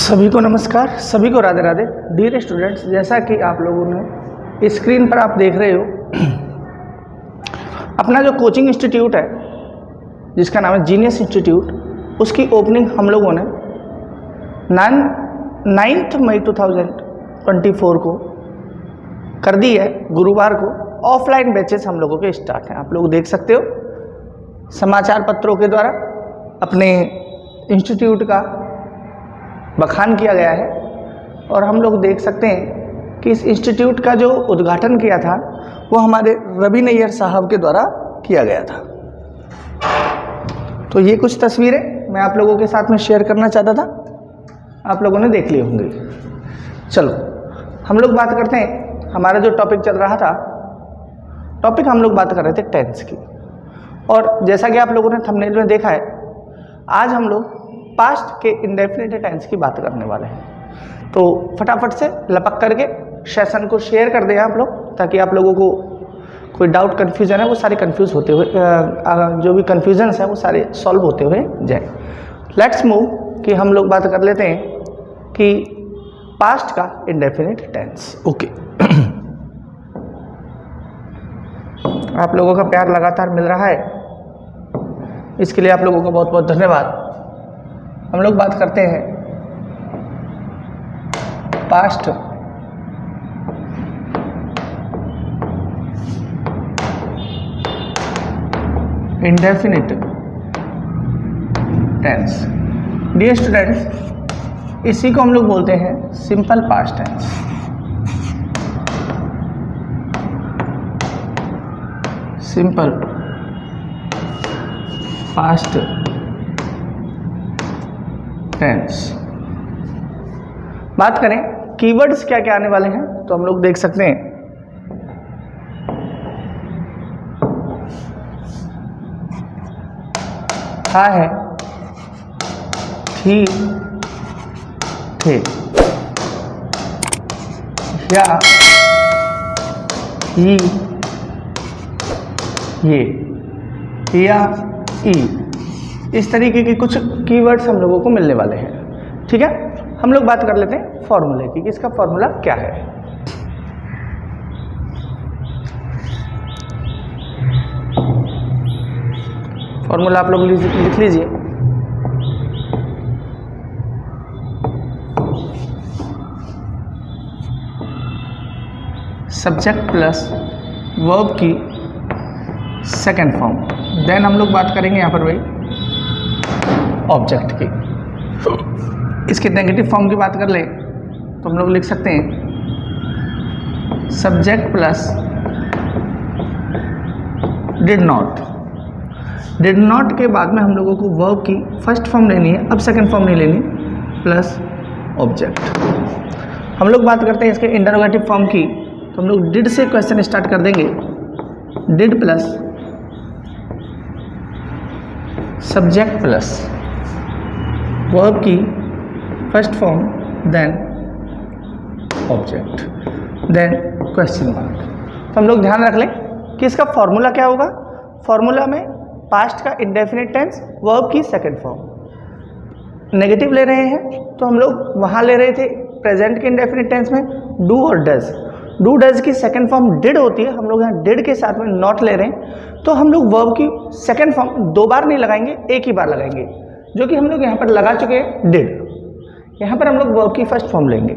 सभी को नमस्कार, सभी को राधे राधे। डियर स्टूडेंट्स, जैसा कि आप लोगों ने स्क्रीन पर आप देख रहे हो, अपना जो कोचिंग इंस्टीट्यूट है जिसका नाम है जीनियस इंस्टीट्यूट, उसकी ओपनिंग हम लोगों ने 9 मई 2024 को कर दी है। गुरुवार को ऑफलाइन बैचेस हम लोगों के स्टार्ट हैं। आप लोग देख सकते हो समाचार पत्रों के द्वारा अपने इंस्टीट्यूट का बखान किया गया है और हम लोग देख सकते हैं कि इस इंस्टीट्यूट का जो उद्घाटन किया था वो हमारे रवि नैयर साहब के द्वारा किया गया था। तो ये कुछ तस्वीरें मैं आप लोगों के साथ में शेयर करना चाहता था, आप लोगों ने देख ली होंगी। चलो हम लोग बात करते हैं। हमारा जो टॉपिक चल रहा था, टॉपिक हम लोग बात कर रहे थे टेंस की, और जैसा कि आप लोगों ने थंबनेल में देखा है, आज हम लोग पास्ट के इंडेफिनिट टेंस की बात करने वाले हैं। तो फटाफट से लपक करके सेशन को शेयर कर दें आप लोग, ताकि आप लोगों को कोई डाउट कन्फ्यूजन है वो सारे कन्फ्यूज होते हुए, जो भी कन्फ्यूजन्स हैं वो सारे सॉल्व होते हुए जाए। लेट्स मूव कि हम लोग बात कर लेते हैं कि पास्ट का इंडेफिनिट टेंस। ओके आप लोगों का प्यार लगातार मिल रहा है, इसके लिए आप लोगों को बहुत बहुत धन्यवाद। हम लोग बात करते हैं past indefinite tense. Dear students, इसी को हम लोग बोलते हैं simple past tense. Simple past tense. बात करें कीवर्ड्स क्या क्या आने वाले हैं, तो हम लोग देख सकते हैं था है, थी, थे, या, ही, ये, या, ई। इस तरीके के कुछ कीवर्ड्स हम लोगों को मिलने वाले हैं। ठीक है, हम लोग बात कर लेते हैं फॉर्मूले की कि इसका फॉर्मूला क्या है। फॉर्मूला आप लोग लिख लीजिए। सब्जेक्ट प्लस वर्ब की सेकेंड फॉर्म। देन हम लोग बात करेंगे यहाँ पर भाई ऑब्जेक्ट की। इसके नेगेटिव फॉर्म की बात कर ले तो हम लोग लिख सकते हैं subject plus did not. Did not के बाद में हम लोगों को वर्ब की फर्स्ट फॉर्म लेनी है, अब सेकंड फॉर्म नहीं लेनी, प्लस ऑब्जेक्ट। हम लोग बात करते हैं इसके इंटरोगेटिव फॉर्म की, तो हम लोग डिड से क्वेश्चन स्टार्ट कर देंगे। Did plus subject plus verb की first form, then object, then question mark. तो हम लोग ध्यान रख लें कि इसका फॉर्मूला क्या होगा। फॉर्मूला में पास्ट का इंडेफिनिट टेंस, वर्ब की सेकंड फॉर्म। नेगेटिव ले रहे हैं तो हम लोग वहाँ ले रहे थे प्रेजेंट के इंडेफिनिट टेंस में डू और डज। डू डज की सेकंड फॉर्म डिड होती है, हम लोग यहाँ डिड के साथ में नॉट ले रहे हैं, तो हम लोग वर्ब की सेकंड फॉर्म दो बार नहीं लगाएंगे, एक ही बार लगाएंगे, जो कि हम लोग यहाँ पर लगा चुके हैं डिड। यहाँ पर हम लोग वर्ब की फर्स्ट फॉर्म लेंगे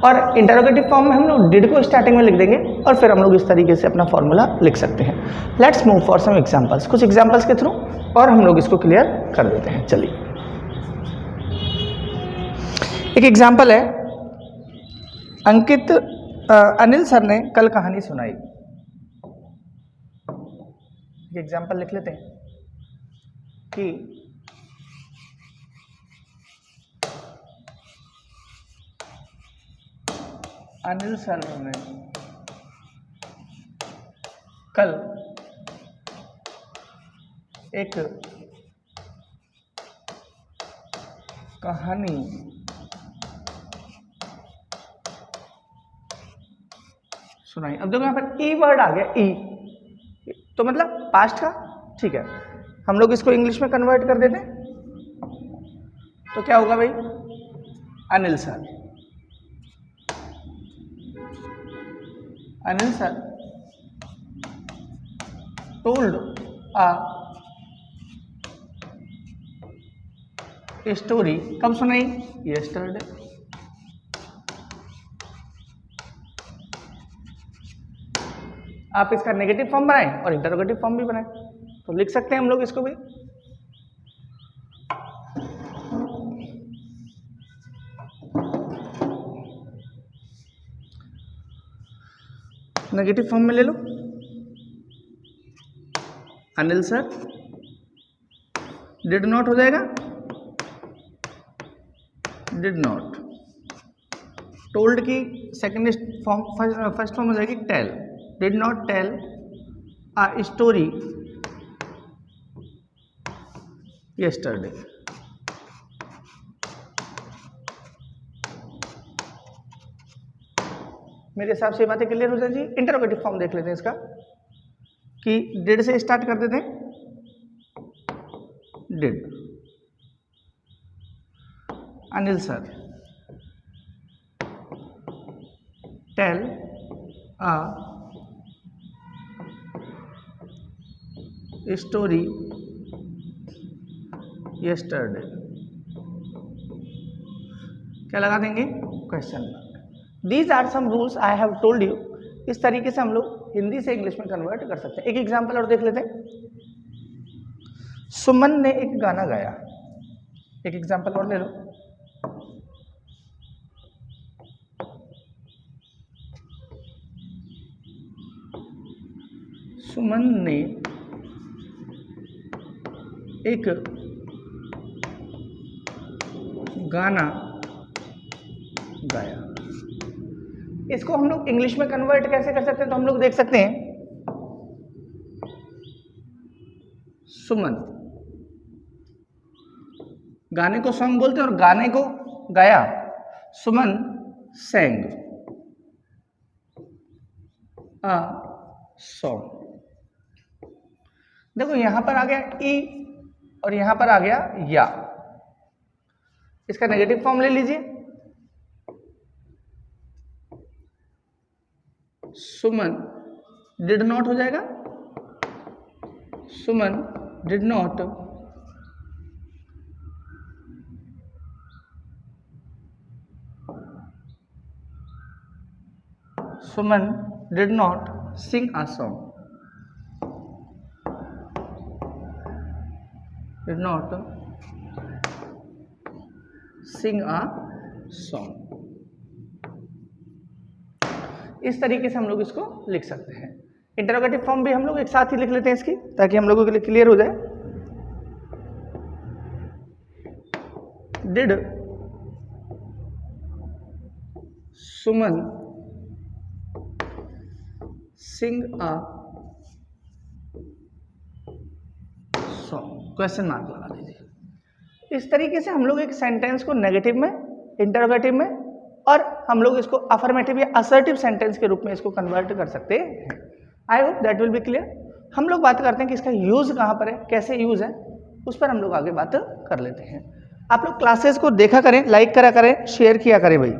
और इंटरोगेटिव फॉर्म में हम लोग डिड को स्टार्टिंग में लिख देंगे और फिर हम लोग इस तरीके से अपना फॉर्मूला लिख सकते हैं। Let's move for some examples. कुछ एग्जांपल्स के थ्रू और हम लोग इसको क्लियर कर देते हैं। चलिए, एक एग्जांपल है, अनिल सर ने कल कहानी सुनाई। एग्जांपल लिख लेते हैं कि अनिल सर ने कल एक कहानी सुनाई। अब देखो यहाँ पर ई वर्ड आ गया, ई, तो मतलब पास्ट का। ठीक है, हम लोग इसको इंग्लिश में कन्वर्ट कर देते हैं तो क्या होगा भाई, Anil sir, Anil sir told a story, कब सुनाई? यस्टरडे। आप इसका नेगेटिव फॉर्म बनाएं और इंटरोगेटिव फॉर्म भी बनाएं, तो लिख सकते हैं हम लोग इसको भी। नेगेटिव फॉर्म में ले लो, अनिल सर डिड नॉट हो जाएगा, डिड नॉट। टोल्ड की सेकेंड फॉर्म, फर्स्ट फॉर्म हो जाएगी tell, did not tell a story yesterday. मेरे हिसाब से ये बातें क्लियर हो जाएगी। इंटरोगेटिव फॉर्म देख लेते हैं इसका, कि डिड से स्टार्ट कर देते हैं, did, Anil sir tell a story yesterday. क्या लगा देंगे? Question mark. These are some rules I have told you. इस तरीके से हम लोग हिंदी से इंग्लिश में कन्वर्ट कर सकते हैं। एक एग्जांपल और देख लेते हैं। सुमन ने एक गाना गाया, एक एग्जांपल और ले लो। सुमन ने एक गाना गाया। इसको हम लोग इंग्लिश में कन्वर्ट कैसे कर सकते हैं? तो हम लोग देख सकते हैं, सुमन, गाने को सॉन्ग बोलते हैं और गाने को गाया, सुमन sang a song। देखो यहां पर आ गया ई और यहां पर आ गया या। इसका नेगेटिव फॉर्म ले लीजिए, सुमन डिड नॉट हो जाएगा, Suman did not Suman did not sing a song, did not sing a song. इस तरीके से हम लोग इसको लिख सकते हैं। इंटरोगेटिव फॉर्म भी हम लोग एक साथ ही लिख लेते हैं इसकी, ताकि हम लोगों के लिए क्लियर हो जाए। Did Suman sing a song, question mark लगा दीजिए। इस तरीके से हम लोग एक सेंटेंस को नेगेटिव में, इंटरोगेटिव में, और हम लोग इसको अफर्मेटिव या असर्टिव सेंटेंस के रूप में इसको कन्वर्ट कर सकते हैं। I hope that will be clear. हम लोग बात करते हैं कि इसका यूज कहाँ पर है, कैसे यूज है, उस पर हम लोग आगे बात कर लेते हैं। आप लोग क्लासेस को देखा करें, लाइक करा करें, शेयर किया करें भाई।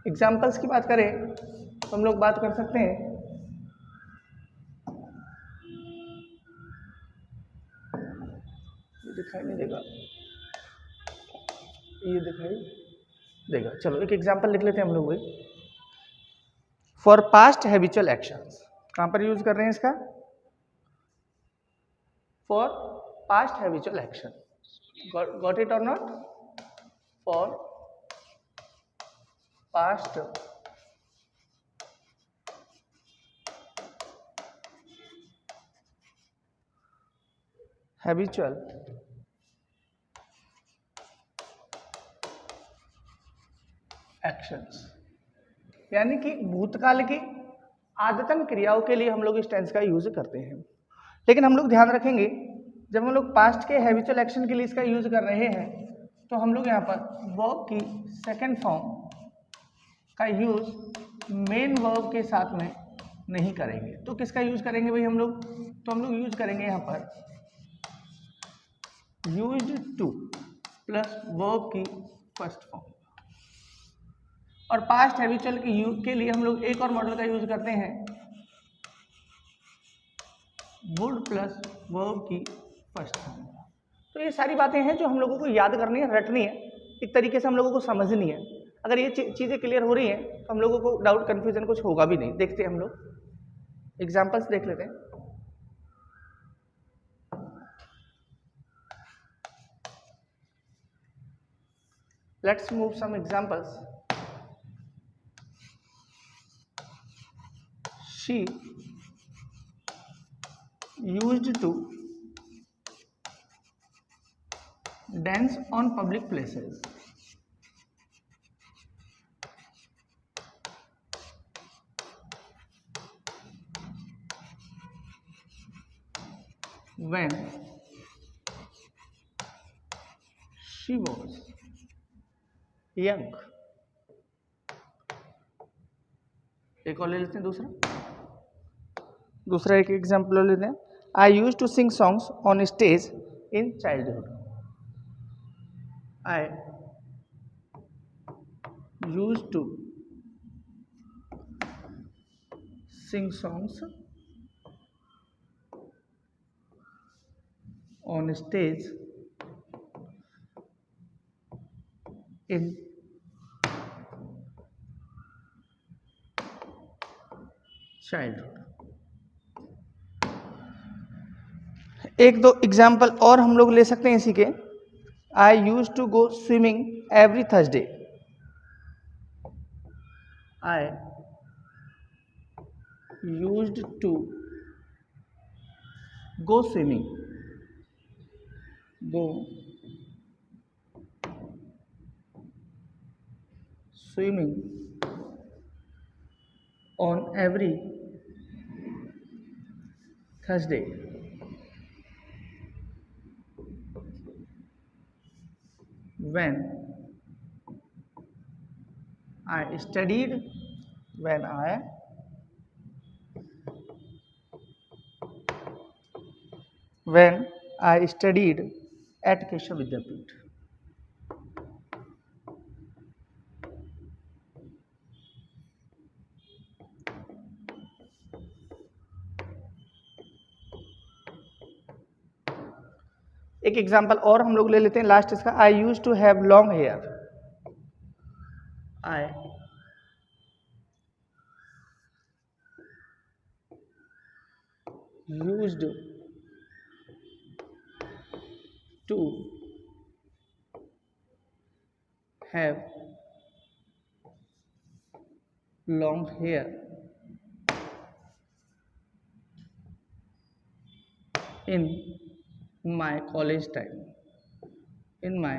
एग्जाम्पल्स की बात करें तो हम लोग बात कर सकते हैं, ये दिखाई नहीं देगा, ये दिखाई देगा। चलो एक एग्जाम्पल लिख लेते हैं हम लोग भाई। फॉर पास्ट हैबिचुअल एक्शंस, कहां पर यूज कर रहे हैं इसका? For past habitual action, got it और not? For past habitual actions, यानी कि भूतकाल की आदतन क्रियाओं के लिए हम लोग इस टेंस का यूज करते हैं। लेकिन हम लोग ध्यान रखेंगे, जब हम लोग पास्ट के हैबिचुअल एक्शन के लिए इसका यूज कर रहे हैं, तो हम लोग यहाँ पर वर्ब की सेकंड फॉर्म का यूज मेन वर्ब के साथ में नहीं करेंगे। तो किसका यूज करेंगे भाई हम लोग? तो हम लोग यूज करेंगे यहाँ पर यूज्ड टू प्लस वर्ब की फर्स्ट फॉर्म। और पास्ट हैबिचुअल के लिए हम लोग एक और मॉडल का यूज करते हैं, वुड प्लस वर्ब की फर्स्ट फॉर्म। तो ये सारी बातें हैं जो हम लोगों को याद करनी है, रटनी है, एक तरीके से हम लोगों को समझनी है। अगर ये चीज़ें क्लियर हो रही हैं तो हम लोगों को डाउट कन्फ्यूजन कुछ होगा भी नहीं। देखते हैं हम लोग एग्जाम्पल्स देख लेते हैं। Let's move some examples. She used to dance on public places. When she was young. एक और ले लेते हैं दूसरा एक एग्जाम्पल लेते हैं। I use to sing songs on stage in childhood. I used to sing songs on stage in childhood। एक दो एग्जाम्पल और हम लोग ले सकते हैं इसी के। I used to go swimming every Thursday. I used to go swimming. Go swimming on every Thursday. When I studied at Keshav Vidyapeeth। एक एग्जाम्पल और हम लोग ले लेते हैं लास्ट इसका। I use to have long hair. I used to have long hair in my college time, in my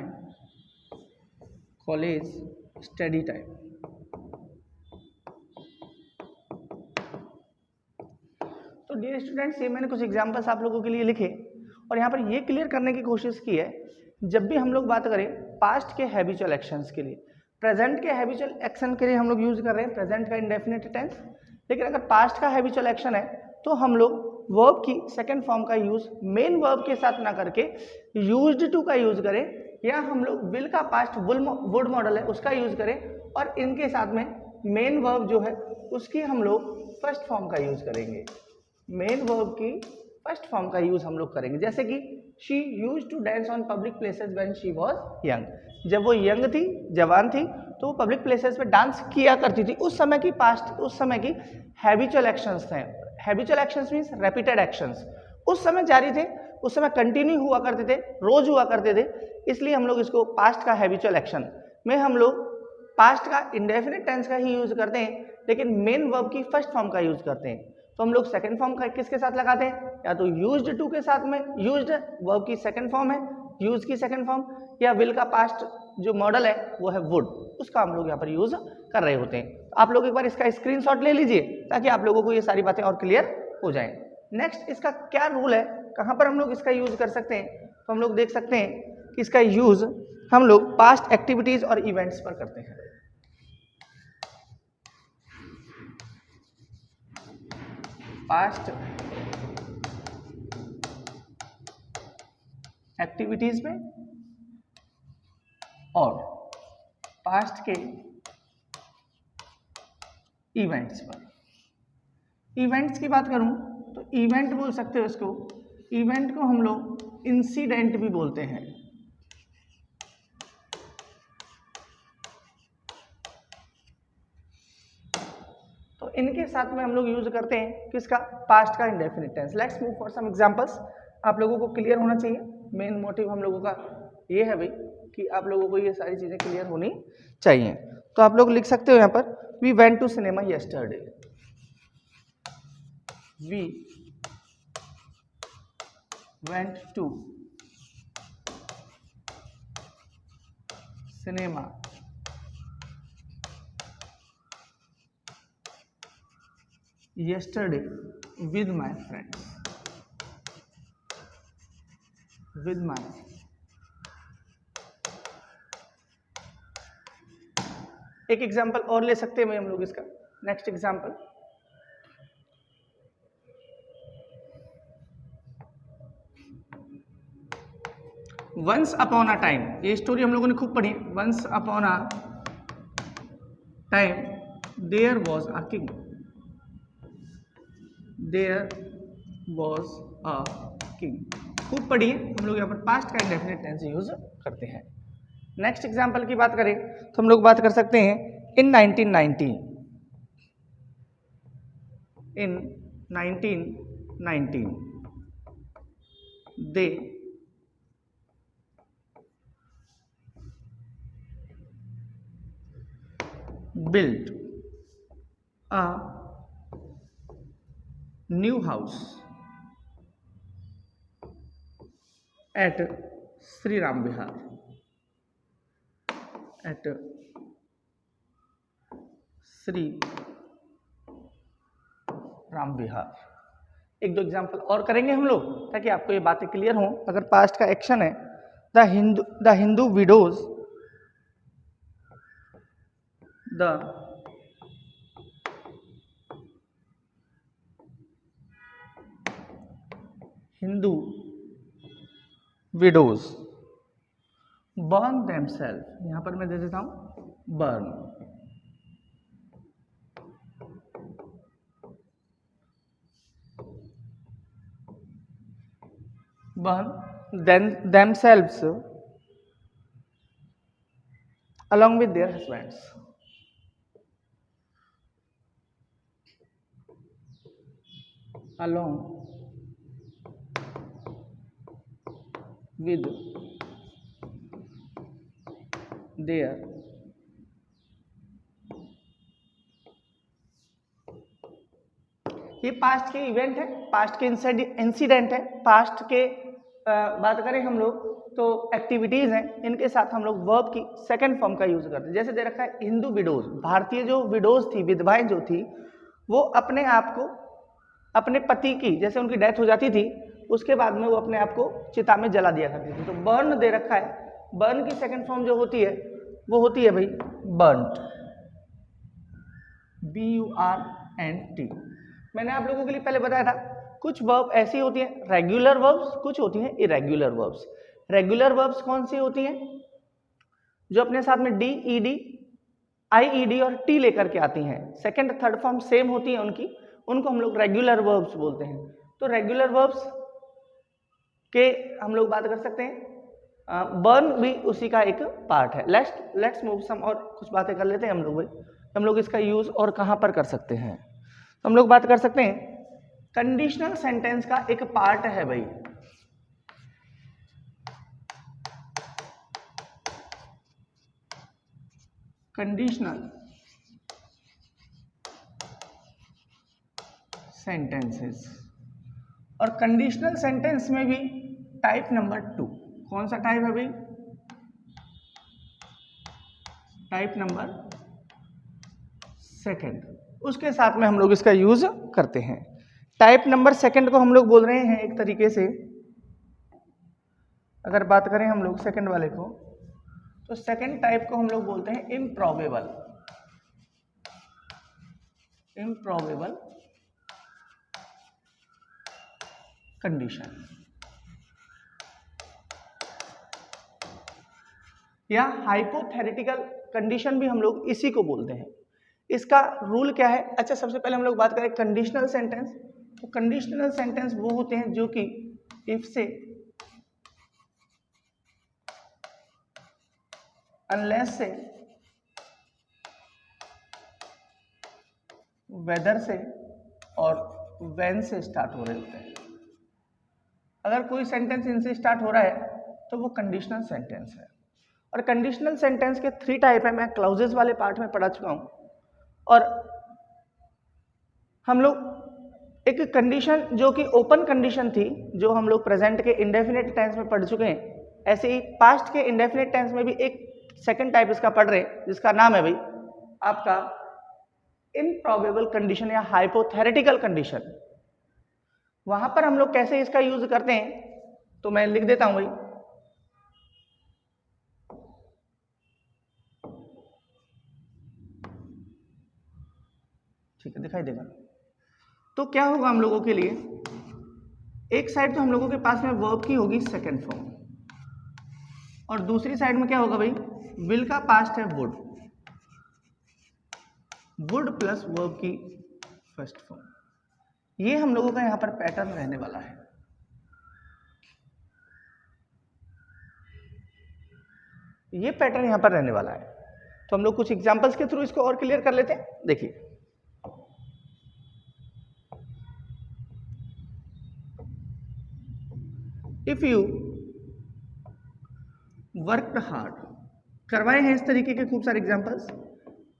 college study time। तो dear students, ये मैंने कुछ एग्जांपल्स आप लोगों के लिए लिखे और यहाँ पर ये क्लियर करने की कोशिश की है, जब भी हम लोग बात करें पास्ट के हैबिचुअल एक्शंस के लिए, प्रेजेंट के हैबिचुअल एक्शन के लिए हम लोग यूज कर रहे हैं प्रेजेंट का इंडेफिनिट टेंस, लेकिन अगर पास्ट का हैबिचुअल एक्शन है तो हम लोग वर्ब की सेकंड फॉर्म का यूज मेन वर्ब के साथ ना करके यूज्ड टू का यूज करें, या हम लोग विल का पास्ट वुड मॉडल है उसका यूज करें, और इनके साथ में मेन वर्ब जो है उसकी हम लोग फर्स्ट फॉर्म का यूज करेंगे। मेन वर्ब की फर्स्ट फॉर्म का यूज हम लोग करेंगे, जैसे कि she used to dance on public places when she was young. जब वो यंग थी, जवान थी, तो वो पब्लिक प्लेसेस पे डांस किया करती थी। उस समय की पास्ट, उस समय की हैबिचुअल एक्शंस थे। Habitual actions means repeated actions, उस समय जारी थे, उस समय कंटिन्यू हुआ करते थे, रोज हुआ करते थे, इसलिए हम लोग इसको पास्ट का हैबिचुअल एक्शन में हम लोग पास्ट का इंडेफिनिट टेंस का ही यूज करते हैं, लेकिन मेन वर्ब की फर्स्ट फॉर्म का यूज करते हैं। तो हम लोग सेकंड फॉर्म का किसके साथ लगाते हैं, या तो यूज्ड टू के साथ में, यूज्ड वर्ब की सेकंड फॉर्म है, यूज की सेकंड फॉर्म, या विल का पास्ट जो मॉडल है वो है वुड, उसका हम लोग यहाँ पर यूज कर रहे होते हैं। आप लोग एक बार इसका स्क्रीनशॉट ले लीजिए ताकि आप लोगों को ये सारी बातें और क्लियर हो जाएं। नेक्स्ट, इसका क्या रूल है, कहाँ पर हम लोग इसका यूज कर सकते हैं, तो हम लोग देख सकते हैं कि इसका यूज हम लोग पास्ट एक्टिविटीज और इवेंट्स पर करते हैं। पास्ट एक्टिविटीज में और पास्ट के इवेंट्स पर। इवेंट्स की बात करूं तो इवेंट बोल सकते हो इसको, इवेंट को हम लोग इंसिडेंट भी बोलते हैं। तो इनके साथ में हम लोग यूज करते हैं किसका, पास्ट का indefinite tense. Let's move for some examples. आप लोगों को क्लियर होना चाहिए, मेन मोटिव हम लोगों का ये है भाई कि आप लोगों को ये सारी चीजें क्लियर होनी चाहिए। तो आप लोग लिख सकते हो यहाँ पर, we went to cinema yesterday, we went to cinema yesterday with my friends, with my एक एग्जांपल और ले सकते हैं हम लोग इसका। Next example, once upon a time, ये स्टोरी हम लोगों ने खूब पढ़ी। Once upon a time there was a king, there was a king, खूब पढ़िए। हम लोग यहाँ पर पास्ट का इंडेफिनिट टेंस यूज करते हैं। नेक्स्ट एग्जांपल की बात करें तो हम लोग बात कर सकते हैं इन 1990, इन 1919 दे built a new house at Sri Ram Vihar, at Sri Ram Vihar। एक दो एग्जांपल और करेंगे हम लोग ताकि आपको ये बातें क्लियर हों। अगर पास्ट का एक्शन है, the Hindu widows, the Hindu widows burn themself, यहां पर मैं दे देता हूं burn, themselves along with their husbands, along with their ये पास्ट के इवेंट है, पास्ट के इंसिडेंट है। पास्ट के बात करें हम लोग तो एक्टिविटीज हैं, इनके साथ हम लोग वर्ब की सेकंड फॉर्म का यूज करते हैं। जैसे दे रखा है हिंदू विडोज, भारतीय जो विडोज थी, विधवाएं जो थी, वो अपने आप को अपने पति की, जैसे उनकी डेथ हो जाती थी उसके बाद में वो अपने आप को चिता में जला दिया करती थी। तो बर्न दे रखा है, बर्न की सेकंड फॉर्म जो होती है वो होती है भाई बर्न्ट, BURNT। मैंने आप लोगों के लिए पहले बताया था कुछ वर्ब ऐसी होती हैं रेगुलर वर्ब्स, कुछ होती हैं इरेगुलर वर्ब्स। रेगुलर वर्ब्स कौन सी होती हैं, जो अपने साथ में डी, ईडी, आईईडी और टी लेकर के आती हैं, सेकंड थर्ड फॉर्म सेम होती है उनकी, उनको हम लोग रेगुलर वर्ब्स बोलते हैं। तो रेगुलर वर्ब्स के हम लोग बात कर सकते हैं, बर्न भी उसी का एक पार्ट है। लेट्स मूव सम, और कुछ बातें कर लेते हैं हम लोग भाई, हम लोग इसका यूज और कहां पर कर सकते हैं। तो हम लोग बात कर सकते हैं कंडीशनल सेंटेंस का एक पार्ट है भाई, कंडीशनल सेंटेंसेस। और कंडीशनल सेंटेंस में भी टाइप नंबर 2, कौन सा टाइप है भाई, टाइप नंबर सेकंड, उसके साथ में हम लोग इसका यूज करते हैं। टाइप नंबर सेकंड को हम लोग बोल रहे हैं एक तरीके से, अगर बात करें हम लोग सेकंड वाले को, तो सेकंड टाइप को हम लोग बोलते हैं इम्प्रॉबेबल, इम्प्रॉबेबल कंडीशन। या हाइपोथेटिकल कंडीशन भी हम लोग इसी को बोलते हैं। इसका रूल क्या है? अच्छा, सबसे पहले हम लोग बात करें कंडीशनल सेंटेंस। तो कंडीशनल सेंटेंस वो होते हैं जो कि इफ से, अनलेस से, वेदर से और व्हेन से स्टार्ट हो रहे होते हैं। अगर कोई सेंटेंस इनसे स्टार्ट हो रहा है तो वो कंडीशनल सेंटेंस है। और कंडीशनल सेंटेंस के 3 टाइप है, मैं क्लाउजेस वाले पार्ट में पढ़ा चुका हूं। और हम लोग एक कंडीशन जो कि ओपन कंडीशन थी, जो हम लोग प्रेजेंट के इंडेफिनिट टेंस में पढ़ चुके हैं, ऐसे ही पास्ट के इंडेफिनिट टेंस में भी एक सेकंड टाइप इसका पढ़ रहे हैं, जिसका नाम है भाई आपका इम्प्रॉबेबल कंडीशन या हाइपोथेटिकल कंडीशन। वहां पर हम लोग कैसे इसका यूज करते हैं, तो मैं लिख देता हूं भाई। ठीक है, दिखाई देगा। तो क्या होगा हम लोगों के लिए, एक साइड तो हम लोगों के पास में वर्ब की होगी सेकंड फॉर्म, और दूसरी साइड में क्या होगा भाई, विल का पास्ट है वुड, वुड प्लस वर्ब की फर्स्ट फॉर्म। ये हम लोगों का यहां पर पैटर्न रहने वाला है। ये पैटर्न यहां पर रहने वाला है। तो हम लोग कुछ एग्जांपल्स के थ्रू इसको और क्लियर कर लेते हैं। देखिए, इफ यू वर्कड हार्ड, करवाए हैं इस तरीके के खूब सारे examples.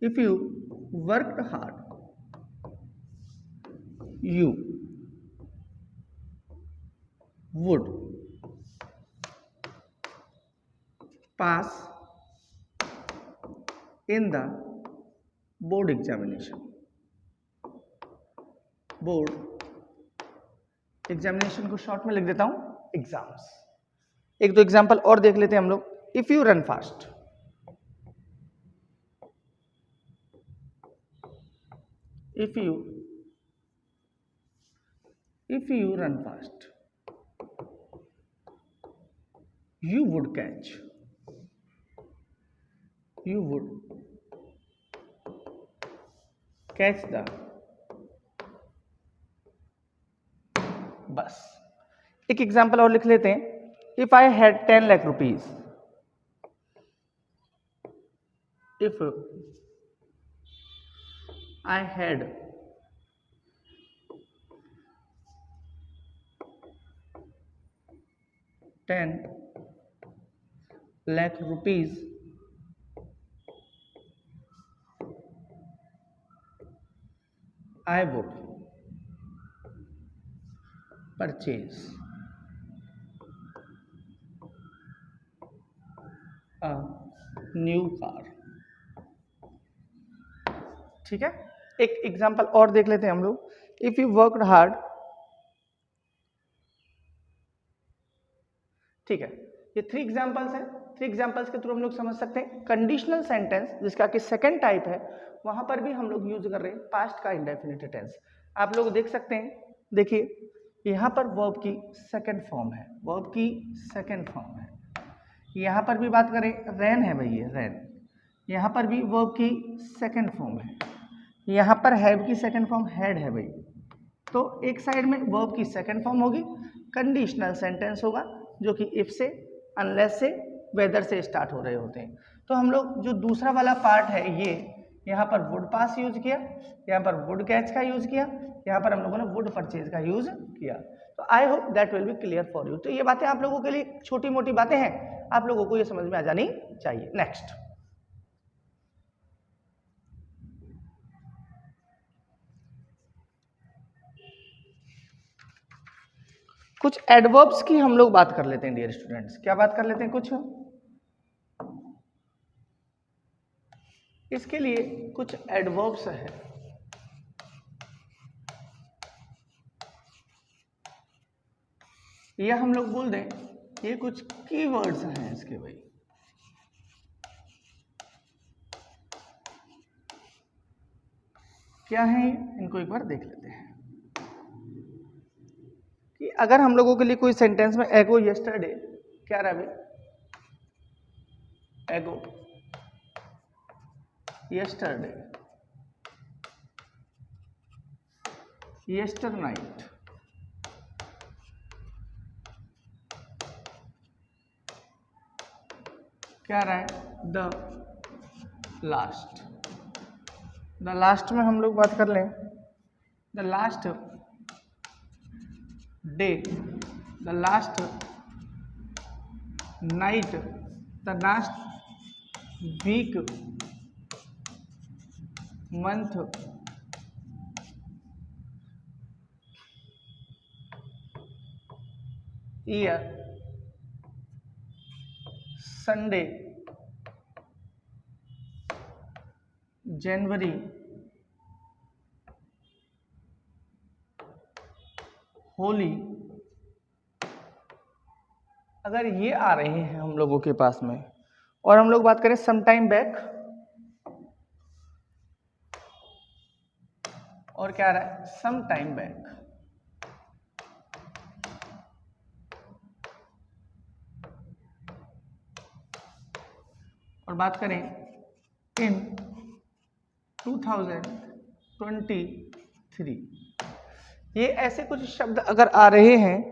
If you worked hard, you would pass in the board examination. Board examination को शॉर्ट में लिख देता हूं एग्जाम्स। एक दो एग्जांपल और देख लेते हैं हम लोग। If you run fast, if you run fast, you would catch the bus। एक एग्जांपल और लिख लेते हैं। If I had 10 lakh rupees, if I had 10 lakh rupees, I would purchase a new car। ठीक है, एक एग्जांपल और देख लेते हैं हम लोग। इफ यू वर्कड हार्ड, ठीक है, ये 3 एग्जांपल्स हैं। 3 एग्जांपल्स के थ्रू हम लोग समझ सकते हैं कंडीशनल सेंटेंस, जिसका कि सेकंड टाइप है, वहां पर भी हम लोग यूज कर रहे हैं पास्ट का इंडेफिनिट टेंस। आप लोग देख सकते हैं, देखिए यहां पर वर्ब की सेकंड फॉर्म है, वर्ब की सेकंड फॉर्म है। यहां पर भी बात करें, रैन है भाई, ये रैन। यहां पर भी वर्ब की सेकंड फॉर्म है। यहां पर हैव की सेकंड फॉर्म हैड है भाई। तो एक साइड में वर्ब की सेकंड फॉर्म होगी, कंडीशनल सेंटेंस होगा, जो कि इफ से, अनलेस से, वेदर से स्टार्ट हो रहे होते हैं। तो हम लोग जो दूसरा वाला पार्ट है, ये यहाँ पर वुड पास यूज किया, यहाँ पर वुड कैच का यूज किया, यहाँ पर हम लोगों ने वुड परचेज का यूज किया। तो I hope that will be clear for you. तो ये बातें आप लोगों के लिए छोटी मोटी बातें हैं, आप लोगों को ये समझ में आ जानी चाहिए। नेक्स्ट, कुछ एडवर्ब्स की हम लोग बात कर लेते हैं डियर स्टूडेंट्स। क्या बात कर लेते हैं? कुछ इसके लिए कुछ एडवर्ब्स है। या हम लोग बोल दें ये कुछ कीवर्ड्स हैं इसके भाई। क्या है इनको एक बार देख लेते हैं कि अगर हम लोगों के लिए कोई सेंटेंस में एको यस्टरडे क्या रहा भाई, एगो, yesterday, yesternight, क्या रहा है, द लास्ट। द लास्ट में हम लोग बात कर लें, the last day, the last night, the last week, month, year, Sunday, January, Holi. अगर ये आ रहे हैं हम लोगों के पास में, और हम लोग बात करें सम टाइम बैक, और क्या आ रहा है, सम टाइम बैक, और बात करें इन 2023, ये ऐसे कुछ शब्द अगर आ रहे हैं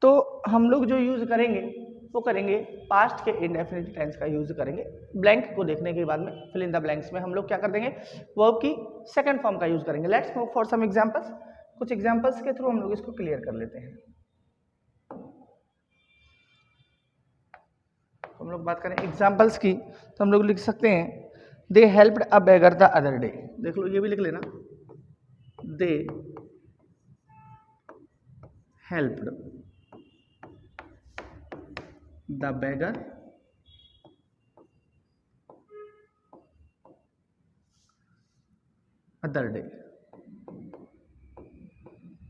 तो हम लोग जो यूज करेंगे वो करेंगे पास्ट के इंडेफिनिट टेंस का यूज करेंगे। ब्लैंक को देखने के बाद में फिल इन द ब्लैंक्स में हम लोग क्या कर देंगे, वर्ब की सेकंड फॉर्म का यूज करेंगे। Let's move for some examples. कुछ एग्जांपल्स के थ्रू हम लोग इसको क्लियर कर लेते हैं। तो हम लोग बात करें एग्जांपल्स की तो हम लोग लिख सकते हैं दे helped a beggar the other day. देख लो, ये भी लिख लेना, दे helped the beggar other day.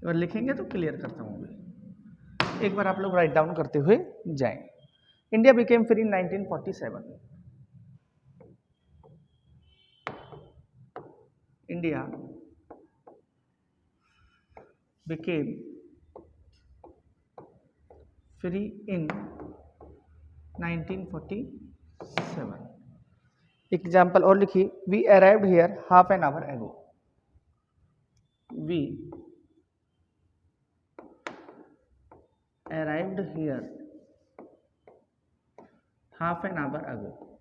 अगर लिखेंगे तो क्लियर करता हूँ अभी, एक बार आप लोग राइट डाउन करते हुए जाएं। India became free in 1947। India became free in 1947। Example और लिखिए, we arrived here half an hour ago. We arrived here half an hour ago.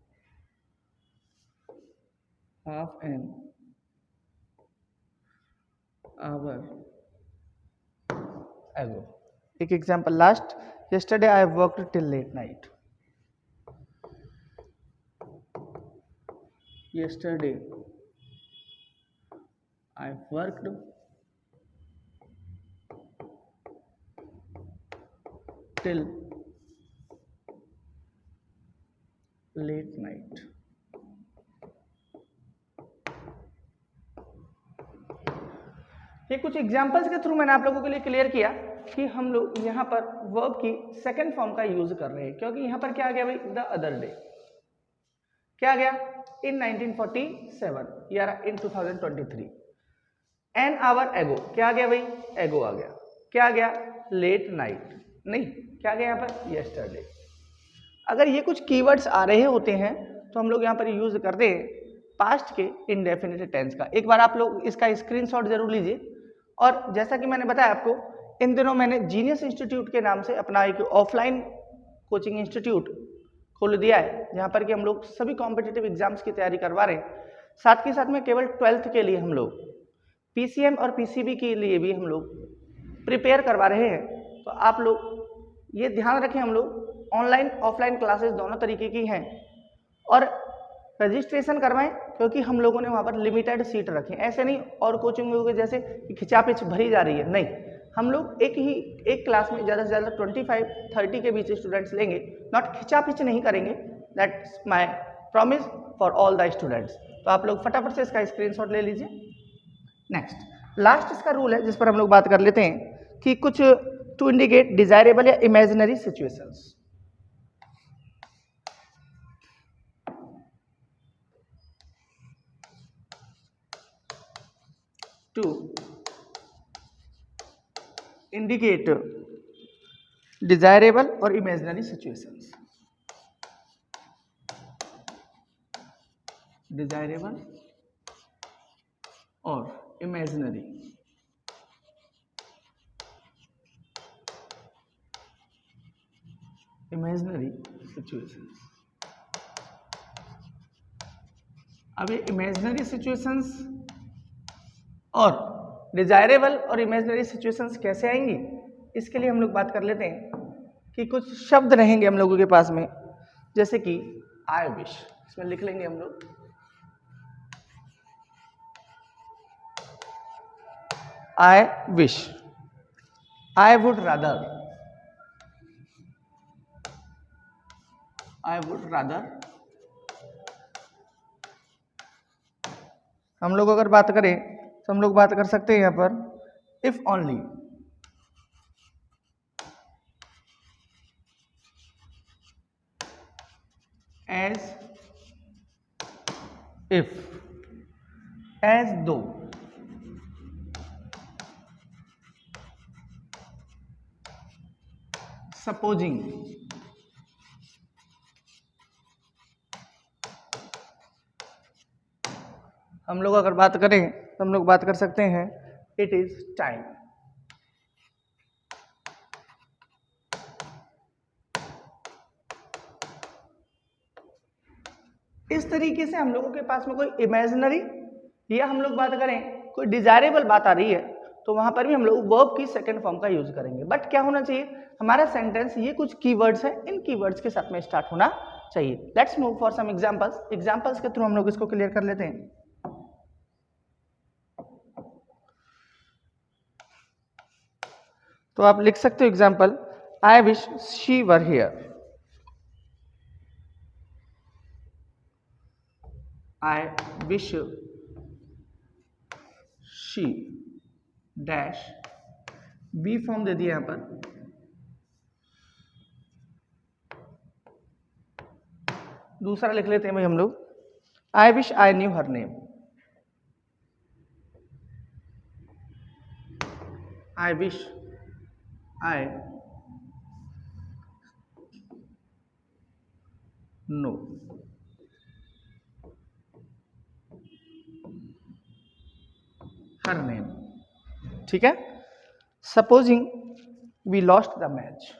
Half an hour ago. एक example last, yesterday I worked till late night. Yesterday I worked till late night. ये कुछ examples के through मैंने आप लोगों के लिए clear किया कि हम लोग यहाँ पर वर्ब की सेकंड फॉर्म का यूज कर रहे हैं, क्योंकि यहाँ पर क्या आ गया भाई, द अदर डे। क्या आ गया, इन 1947 या इन 2023। एन आवर एगो, क्या आ गया भाई, एगो आ गया। क्या आ गया, लेट नाइट नहीं, क्या आ गया यहाँ पर, यस्टरडे। अगर ये कुछ कीवर्ड्स आ रहे होते हैं तो हम लोग यहाँ पर यूज करते हैं पास्ट के इंडेफिनिट टेंस का। एक बार आप लोग इसका स्क्रीनशॉट जरूर लीजिए। और जैसा कि मैंने बताया आपको, इन दिनों मैंने जीनियस इंस्टीट्यूट के नाम से अपना एक ऑफलाइन कोचिंग इंस्टीट्यूट खोल दिया है, जहाँ पर कि हम लोग सभी कॉम्पिटिटिव एग्जाम्स की तैयारी करवा रहे हैं। साथ के साथ में केवल 12th के लिए हम लोग पीसीएम और पीसीबी के लिए भी हम लोग प्रिपेयर करवा रहे हैं। तो आप लोग ये ध्यान रखें, हम लोग ऑनलाइन ऑफलाइन क्लासेस दोनों तरीके की हैं, और रजिस्ट्रेशन करवाएं, क्योंकि हम लोगों ने वहाँ पर लिमिटेड सीट रखी है। ऐसे नहीं और कोचिंग के जैसे खिंचापिच भरी जा रही है, नहीं, हम लोग एक क्लास में ज़्यादा से ज़्यादा 25-30 के बीच स्टूडेंट्स लेंगे, नॉट खिंचापिच नहीं करेंगे। That's my promise for all the students. तो आप लोग फटाफट से इसका स्क्रीनशॉट ले लीजिए। नेक्स्ट लास्ट इसका रूल है जिस पर हम लोग बात कर लेते हैं कि कुछ टू इंडिकेट डिजायरेबल या imaginary situations. To indicate desirable और इमेजिनरी सिचुएशंस। डिजायरेबल और इमेजिनरी। Imaginary situations. अब ये इमेजिनरी सिचुएशंस और डिजायरेबल और इमेजिनरी सिचुएशंस कैसे आएंगी, इसके लिए हम लोग बात कर लेते हैं कि कुछ शब्द रहेंगे हम लोगों के पास में, जैसे कि आई विश। इसमें लिख लेंगे हम लोग I wish, I would rather, I would rather. हम लोग अगर बात करें तो हम लोग बात कर सकते हैं यहां पर if only, as if, as though, supposing, हम लोग अगर बात करें तो हम लोग बात कर सकते हैं इट इज टाइम। इस तरीके से हम लोगों के पास में कोई इमेजिनरी या हम लोग बात करें कोई डिजायरेबल बात आ रही है तो वहां पर भी हम लोग वर्ब की सेकंड फॉर्म का यूज करेंगे। बट क्या होना चाहिए, हमारा सेंटेंस ये कुछ कीवर्ड्स है, इन कीवर्ड्स के साथ में स्टार्ट होना चाहिए। Let's move for some examples. Examples के थ्रू हम लोग इसको क्लियर कर लेते हैं। तो आप लिख सकते हो example, I wish she were here, I wish she dash, be form दे दिया यहां पर, दूसरा लिख लेते हैं भाई हम लोग, I wish I knew her name, I wish I know her name. ठीक है। Supposing we lost the match,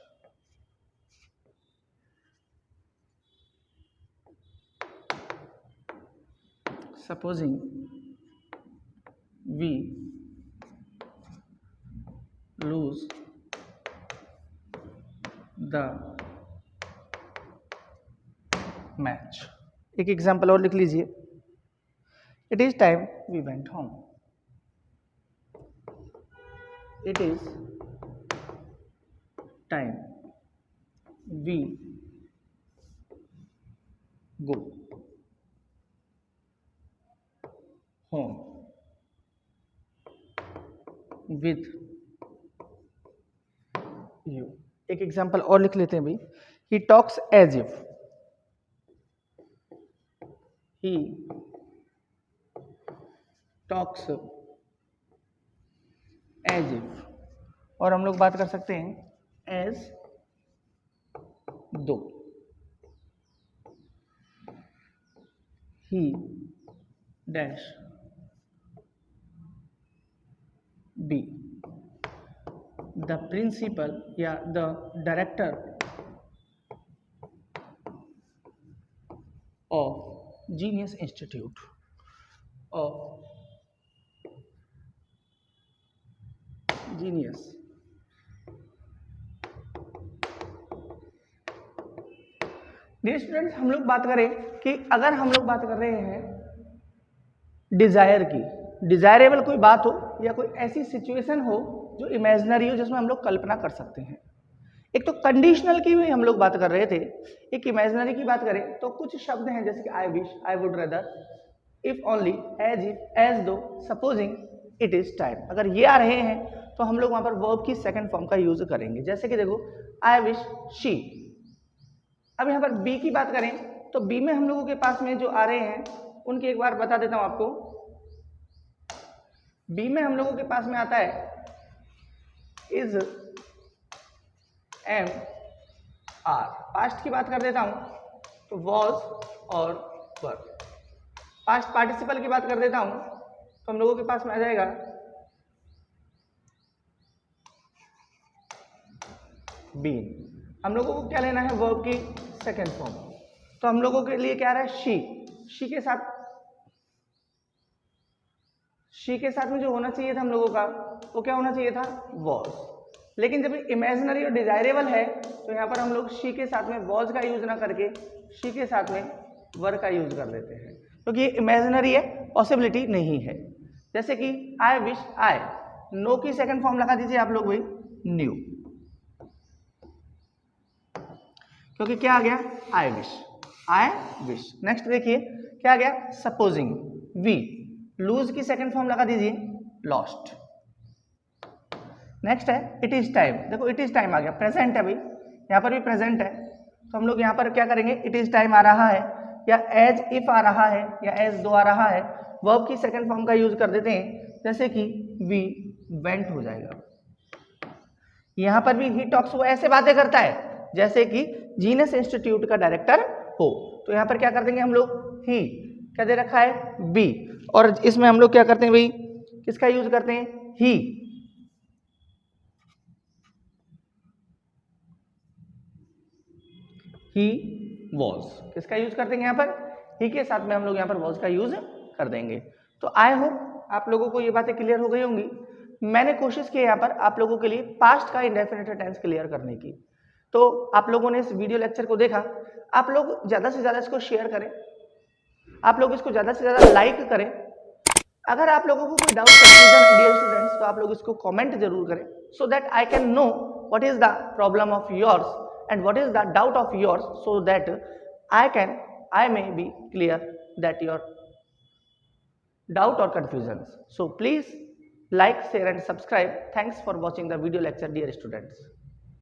supposing we lose the match. एक एग्जाम्पल और लिख लीजिए, it is time we went home, it is time we go home with you. एक example और लिख लेते हैं भाई, he talks as if, he talks as if, और हम लोग बात कर सकते हैं एज दो, he dash be the principal या the director of genius institute of genius. Dear students, हम लोग बात करें कि अगर हम लोग बात कर रहे हैं डिजायर की, डिजायरेबल कोई बात हो या कोई ऐसी सिचुएशन हो जो इमेजिनरी हो जिसमें हम लोग कल्पना कर सकते हैं। एक तो कंडीशनल की भी हम लोग बात कर रहे थे, एक इमेजिनरी की बात करें तो कुछ शब्द हैं जैसे कि I wish, I would rather, if only, as if, as though, supposing, it is time. अगर ये आ रहे हैं तो हम लोग वहां पर वर्ब की सेकंड फॉर्म का यूज करेंगे। जैसे कि देखो, आई विश शी। अब यहाँ पर बी की बात करें तो बी में हम लोगों के पास में जो आ रहे हैं उनकी एक बार बता देता हूं आपको। बी में हम लोगों के पास में आता है इज, एम, आर। पास्ट की बात कर देता हूं तो वॉज और वर। पास्ट पार्टिसिपल की बात कर देता हूं तो हम लोगों के पास में आ जाएगा बीन। हम लोगों को क्या लेना है, वर्ब की सेकेंड फॉर्म। तो हम लोगों के लिए क्या आ रहा है, शी के साथ में जो होना चाहिए था हम लोगों का वो क्या होना चाहिए था, वॉज। लेकिन जब इमेजिनरी और डिजायरेबल है तो यहाँ पर हम लोग शी के साथ में वॉज का यूज ना करके शी के साथ में वर का यूज कर लेते हैं, क्योंकि ये इमेजिनरी है, पॉसिबिलिटी नहीं है। जैसे कि आई विश, आई, नो की सेकंड फॉर्म लगा दीजिए आप लोग भाई, न्यू, क्योंकि क्या आ गया, आई विश। नेक्स्ट देखिए क्या आ गया, सपोजिंग, वी, लूज की सेकंड फॉर्म लगा दीजिए, लॉस्ट। नेक्स्ट है इट इज टाइम, देखो इट इज टाइम आ गया, प्रेजेंट है भाई, यहाँ पर भी प्रेजेंट है, तो हम लोग यहाँ पर क्या करेंगे, इट इज टाइम आ रहा है या एज इफ आ रहा है या एज दो आ रहा है, वर्ब की सेकंड फॉर्म का यूज कर देते हैं, जैसे कि वी वेंट हो जाएगा। यहाँ पर भी ही टॉक्स, वो ऐसे बातें करता है जैसे कि जीनस इंस्टीट्यूट का डायरेक्टर हो, तो यहाँ पर क्या कर देंगे हम लोग, ही, क्या दे रखा है, बी, और इसमें हम लोग क्या करते हैं भाई, किसका यूज करते हैं, ही वॉज, किसका यूज कर देंगे यहाँ पर, ही के साथ में हम लोग यहाँ पर वॉज का यूज कर देंगे। तो आई होप आप लोगों को ये बातें क्लियर हो गई होंगी। मैंने कोशिश की यहाँ पर आप लोगों के लिए पास्ट का इंडेफिनिट टेंस क्लियर करने की। तो आप लोगों ने इस वीडियो लेक्चर को देखा, आप लोग ज़्यादा से ज़्यादा इसको शेयर करें, आप लोग इसको ज़्यादा से ज़्यादा लाइक करें। अगर आप लोगों को कोई डाउट, कंफ्यूजन है डियर स्टूडेंट्स, तो आप लोग इसको कमेंट जरूर करें, so that I can know what is the problem of yours and what is the doubt of yours, so that I may be clear that your doubt or confusions. So please like, share and subscribe. Thanks for watching the video lecture, dear students.